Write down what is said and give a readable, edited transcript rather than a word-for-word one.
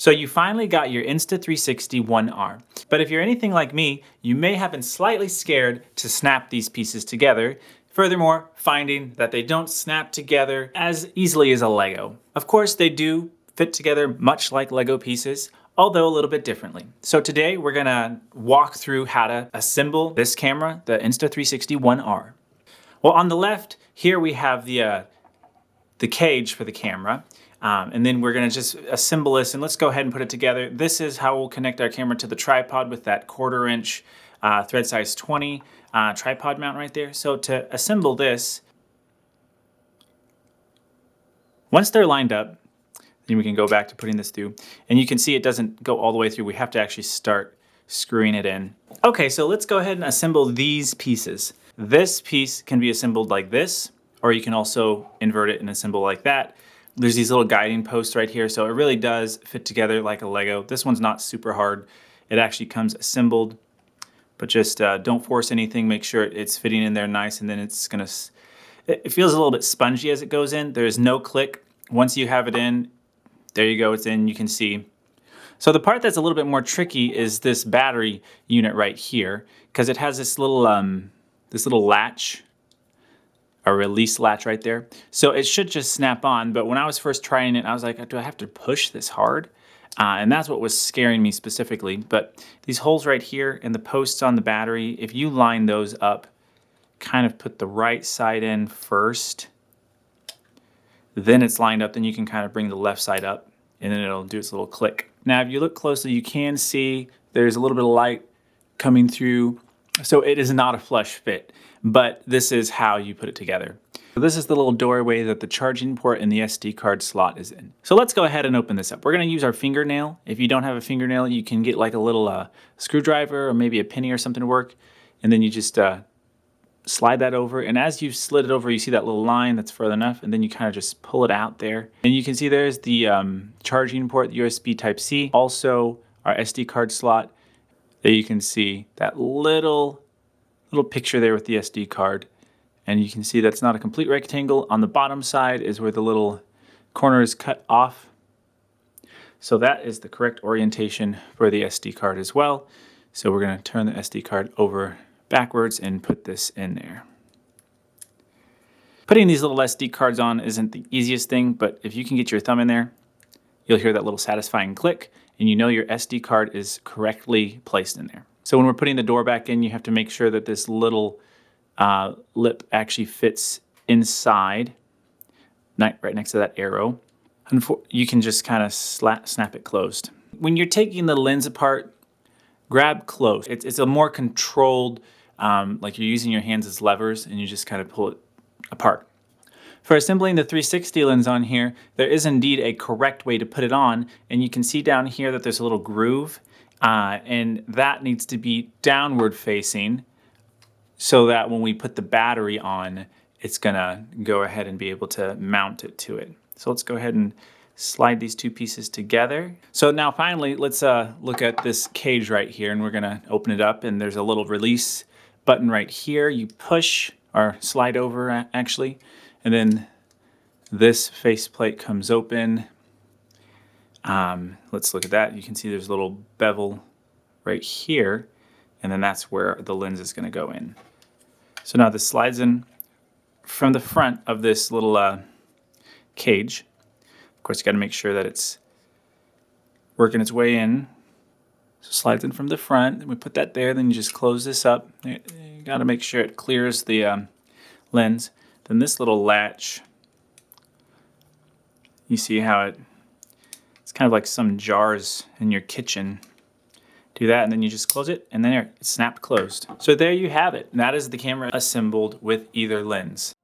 So you finally got your Insta360 One R. But if you're anything like me, you may have been slightly scared to snap these pieces together. Furthermore, finding that they don't snap together as easily as a Lego. Of course, they do fit together much like Lego pieces, although a little bit differently. So today we're gonna walk through how to assemble this camera, the Insta360 One R. Well, on the left, here we have the cage for the camera. And then we're gonna just assemble this, and let's go ahead and put it together. This is how we'll connect our camera to the tripod with that 1/4 inch thread size 20 tripod mount right there. So to assemble this, once they're lined up, then we can go back to putting this through. And you can see it doesn't go all the way through. We have to actually start screwing it in. Okay, so let's go ahead and assemble these pieces. This piece can be assembled like this, or you can also invert it and assemble like that. There's these little guiding posts right here, so it really does fit together like a Lego. This one's not super hard. It actually comes assembled, but just don't force anything. Make sure it's fitting in there nice, and then it's gonna, it feels a little bit spongy as it goes in. There's no click. Once you have it in, there you go, it's in, you can see. So the part that's a little bit more tricky is this battery unit right here, because it has this little latch, a release latch right there. So it should just snap on, but when I was first trying it, I was like, do I have to push this hard? And that's what was scaring me specifically. But these holes right here and the posts on the battery, if you line those up, kind of put the right side in first, then it's lined up, then you can kind of bring the left side up, and then it'll do its little click. Now, if you look closely, you can see there's a little bit of light coming through. So it is not a flush fit, but this is how you put it together. So this is the little doorway that the charging port and the SD card slot is in. So let's go ahead and open this up. We're gonna use our fingernail. If you don't have a fingernail, you can get like a little screwdriver or maybe a penny or something to work. And then you just slide that over. And as you've slid it over, you see that little line that's further enough. And then you kind of just pull it out there. And you can see there's the charging port, USB Type-C. Also our SD card slot. There you can see that little picture there with the SD card. And you can see that's not a complete rectangle. On the bottom side is where the little corner is cut off. So that is the correct orientation for the SD card as well. So we're gonna turn the SD card over backwards and put this in there. Putting these little SD cards on isn't the easiest thing, but if you can get your thumb in there, you'll hear that little satisfying click, and you know your SD card is correctly placed in there. So when we're putting the door back in, you have to make sure that this little lip actually fits inside, right next to that arrow. You can just kind of snap it closed. When you're taking the lens apart, grab close. It's a more controlled, like you're using your hands as levers, and you just kind of pull it apart. For assembling the 360 lens on here, there is indeed a correct way to put it on, and you can see down here that there's a little groove, and that needs to be downward facing so that when we put the battery on, it's gonna go ahead and be able to mount it to it. So let's go ahead and slide these two pieces together. So now finally, let's look at this cage right here, and we're gonna open it up, and there's a little release button right here. You push, or slide over actually, and then this faceplate comes open. Let's look at that. You can see there's a little bevel right here, and then that's where the lens is gonna go in. So now this slides in from the front of this little cage. Of course, you gotta make sure that it's working its way in. So slides in from the front, and we put that there, then you just close this up. You gotta make sure it clears the lens. Then this little latch, you see how it's kind of like some jars in your kitchen. Do that, and then you just close it, and then it's snapped closed. So there you have it. That is the camera assembled with either lens.